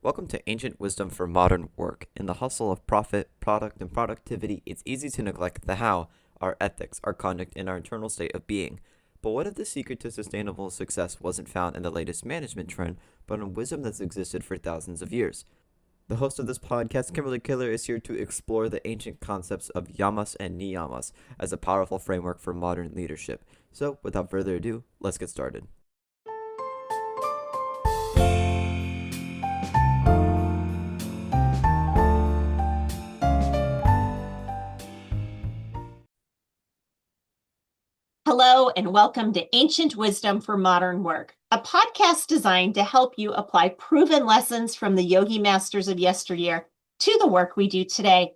Welcome to Ancient Wisdom for Modern Work. In the hustle of profit, product, and productivity, it's easy to neglect the how, our ethics, our conduct, and our internal state of being. But what if the secret to sustainable success wasn't found in the latest management trend, but in wisdom that's existed for thousands of years? The host of this podcast, Kimberly Killer, is here to explore the ancient concepts of Yamas and Niyamas as a powerful framework for modern leadership. So, without further ado, let's get started. Hello, and welcome to Ancient Wisdom for Modern Work, a podcast designed to help you apply proven lessons from the yogi masters of yesteryear to the work we do today.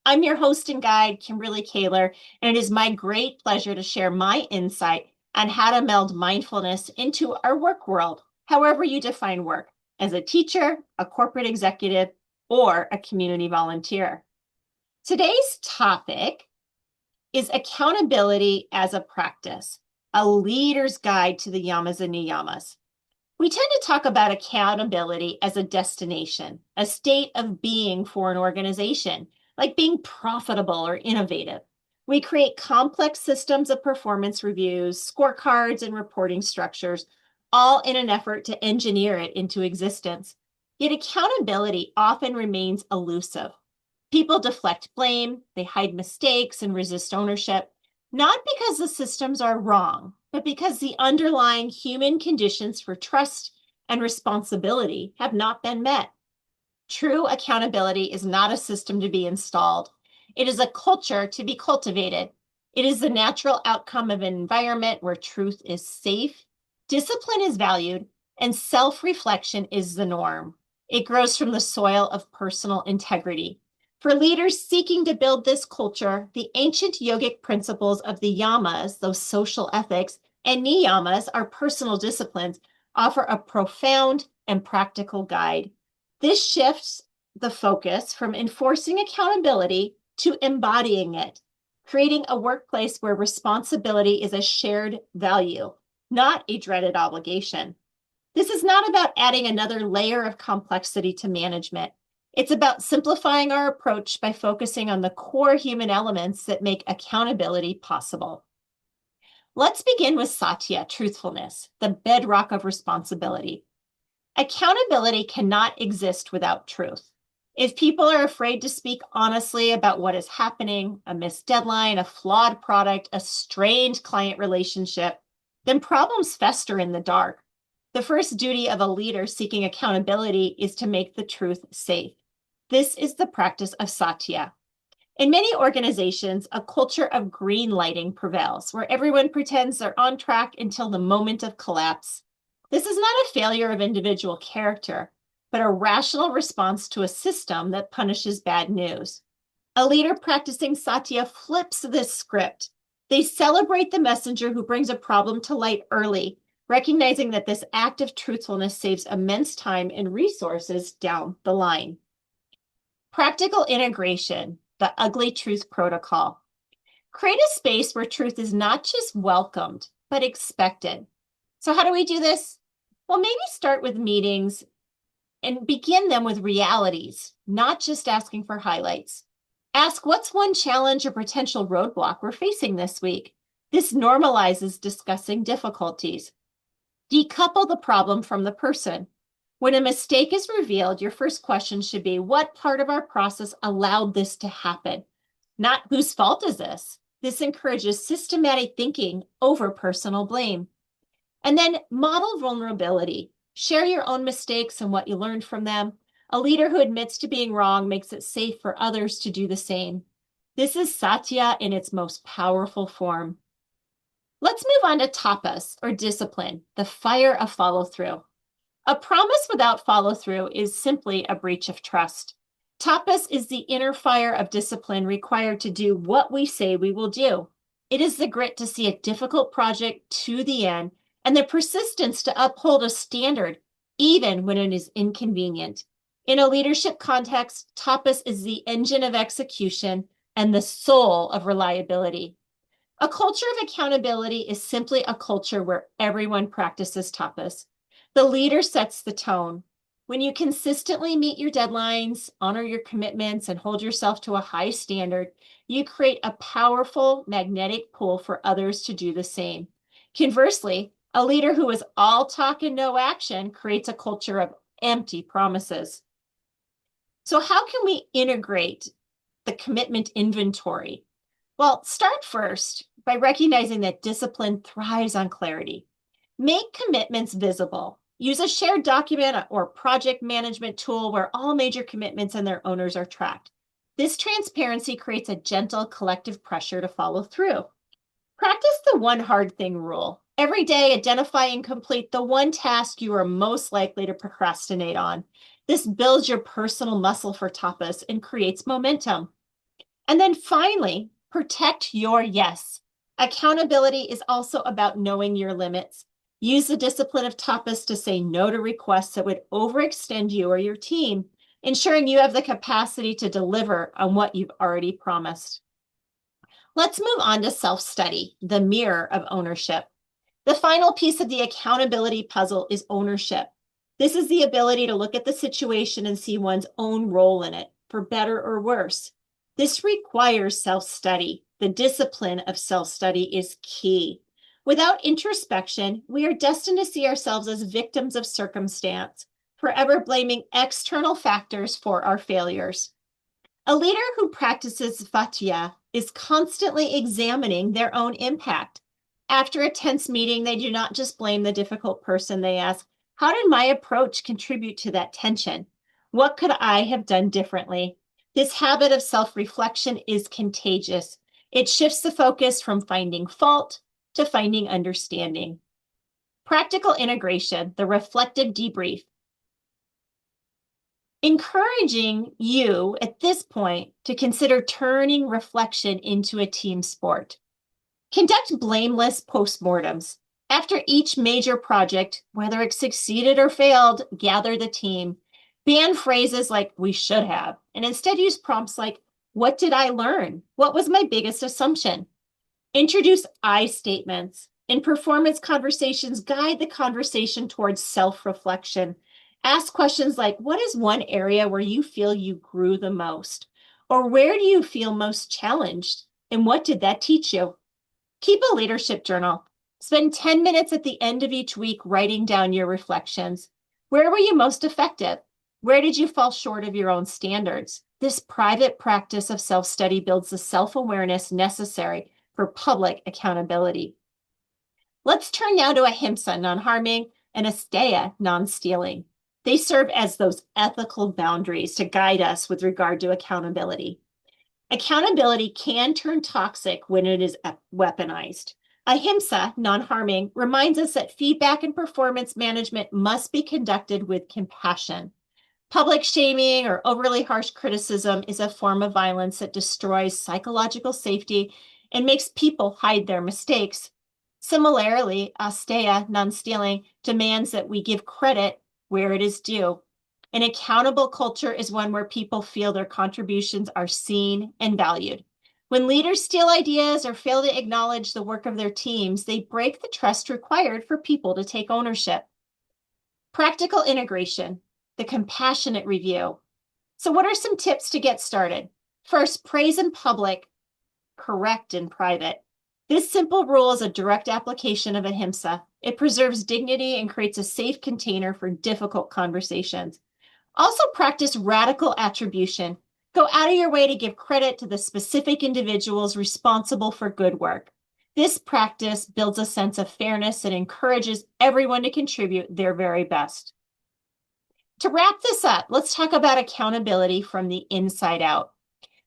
I'm your host and guide, Kimberly Kaler, and it is my great pleasure to share my insight on how to meld mindfulness into our work world, however you define work, as a teacher, a corporate executive, or a community volunteer. Today's topic is accountability as a practice, a leader's guide to the Yamas and Niyamas. We tend to talk about accountability as a destination, a state of being for an organization, like being profitable or innovative. We create complex systems of performance reviews, scorecards, and reporting structures, all in an effort to engineer it into existence. Yet accountability often remains elusive. People deflect blame, they hide mistakes and resist ownership, not because the systems are wrong, but because the underlying human conditions for trust and responsibility have not been met. True accountability is not a system to be installed. It is a culture to be cultivated. It is the natural outcome of an environment where truth is safe, discipline is valued, and self-reflection is the norm. It grows from the soil of personal integrity. For leaders seeking to build this culture, the ancient yogic principles of the yamas, those social ethics, and niyamas, our personal disciplines, offer a profound and practical guide. This shifts the focus from enforcing accountability to embodying it, creating a workplace where responsibility is a shared value, not a dreaded obligation. This is not about adding another layer of complexity to management. It's about simplifying our approach by focusing on the core human elements that make accountability possible. Let's begin with satya, truthfulness, the bedrock of responsibility. Accountability cannot exist without truth. If people are afraid to speak honestly about what is happening, a missed deadline, a flawed product, a strained client relationship, then problems fester in the dark. The first duty of a leader seeking accountability is to make the truth safe. This is the practice of satya. In many organizations, a culture of green lighting prevails, where everyone pretends they're on track until the moment of collapse. This is not a failure of individual character, but a rational response to a system that punishes bad news. A leader practicing satya flips this script. They celebrate the messenger who brings a problem to light early, recognizing that this act of truthfulness saves immense time and resources down the line. Practical integration, the ugly truth protocol. Create a space where truth is not just welcomed, but expected. So how do we do this? Well, maybe start with meetings and begin them with realities, not just asking for highlights. Ask, what's one challenge or potential roadblock we're facing this week? This normalizes discussing difficulties. Decouple the problem from the person. When a mistake is revealed, your first question should be, what part of our process allowed this to happen? Not whose fault is this? This encourages systematic thinking over personal blame. And then model vulnerability. Share your own mistakes and what you learned from them. A leader who admits to being wrong makes it safe for others to do the same. This is satya in its most powerful form. Let's move on to tapas, or discipline, the fire of follow-through. A promise without follow-through is simply a breach of trust. Tapas is the inner fire of discipline required to do what we say we will do. It is the grit to see a difficult project to the end and the persistence to uphold a standard, even when it is inconvenient. In a leadership context, tapas is the engine of execution and the soul of reliability. A culture of accountability is simply a culture where everyone practices tapas. The leader sets the tone. When you consistently meet your deadlines, honor your commitments, and hold yourself to a high standard, you create a powerful magnetic pull for others to do the same. Conversely, a leader who is all talk and no action creates a culture of empty promises. So, how can we integrate the commitment inventory? Well, start first by recognizing that discipline thrives on clarity. Make commitments visible. Use a shared document or project management tool where all major commitments and their owners are tracked. This transparency creates a gentle collective pressure to follow through. Practice the one hard thing rule. Every day, identify and complete the one task you are most likely to procrastinate on. This builds your personal muscle for tapas and creates momentum. And then finally, protect your yes. Accountability is also about knowing your limits. Use the discipline of tapas to say no to requests that would overextend you or your team, ensuring you have the capacity to deliver on what you've already promised. Let's move on to self-study, the mirror of ownership. The final piece of the accountability puzzle is ownership. This is the ability to look at the situation and see one's own role in it, for better or worse. This requires self-study. The discipline of self-study is key. Without introspection, we are destined to see ourselves as victims of circumstance, forever blaming external factors for our failures. A leader who practices Satya is constantly examining their own impact. After a tense meeting, they do not just blame the difficult person. They ask, how did my approach contribute to that tension? What could I have done differently? This habit of self-reflection is contagious. It shifts the focus from finding fault to finding understanding. Practical integration, the reflective debrief. Encouraging you at this point to consider turning reflection into a team sport. Conduct blameless postmortems. After each major project, whether it succeeded or failed, gather the team. Ban phrases like we should have, and instead use prompts like, what did I learn? What was my biggest assumption? Introduce I statements. In performance conversations, guide the conversation towards self-reflection. Ask questions like, what is one area where you feel you grew the most? Or where do you feel most challenged? And what did that teach you? Keep a leadership journal. Spend 10 minutes at the end of each week writing down your reflections. Where were you most effective? Where did you fall short of your own standards? This private practice of self-study builds the self-awareness necessary for public accountability. Let's turn now to ahimsa, non-harming, and asteya, non-stealing. They serve as those ethical boundaries to guide us with regard to accountability. Accountability can turn toxic when it is weaponized. Ahimsa, non-harming, reminds us that feedback and performance management must be conducted with compassion. Public shaming or overly harsh criticism is a form of violence that destroys psychological safety and makes people hide their mistakes. Similarly, asteya, non-stealing, demands that we give credit where it is due. An accountable culture is one where people feel their contributions are seen and valued. When leaders steal ideas or fail to acknowledge the work of their teams, they break the trust required for people to take ownership. Practical integration, the compassionate review. So what are some tips to get started? First, praise in public, correct in private. This simple rule is a direct application of ahimsa. It preserves dignity and creates a safe container for difficult conversations. Also practice radical attribution. Go out of your way to give credit to the specific individuals responsible for good work. This practice builds a sense of fairness and encourages everyone to contribute their very best. To wrap this up, let's talk about accountability from the inside out.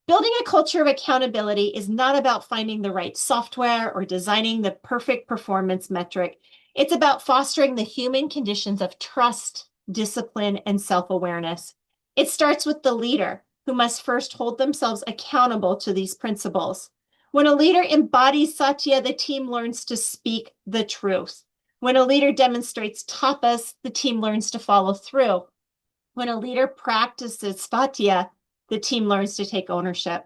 Building a culture of accountability is not about finding the right software or designing the perfect performance metric. It's about fostering the human conditions of trust, discipline, and self-awareness. It starts with the leader, who must first hold themselves accountable to these principles. When a leader embodies Satya, the team learns to speak the truth. When a leader demonstrates tapas, the team learns to follow through. When a leader practices Satya, the team learns to take ownership.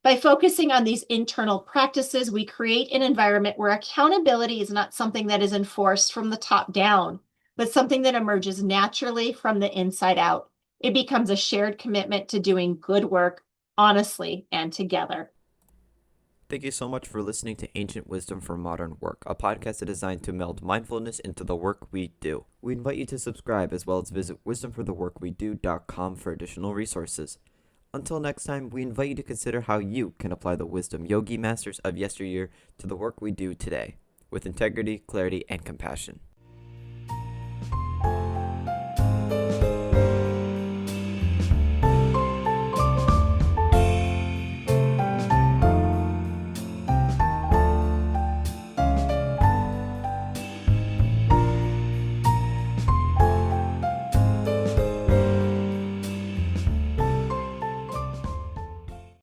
By focusing on these internal practices, we create an environment where accountability is not something that is enforced from the top down, but something that emerges naturally from the inside out. It becomes a shared commitment to doing good work honestly and together. Thank you so much for listening to Ancient Wisdom for Modern Work, a podcast designed to meld mindfulness into the work we do. We invite you to subscribe as well as visit wisdomfortheworkwedo.com for additional resources. Until next time, we invite you to consider how you can apply the wisdom yogi masters of yesteryear to the work we do today, with integrity, clarity, and compassion.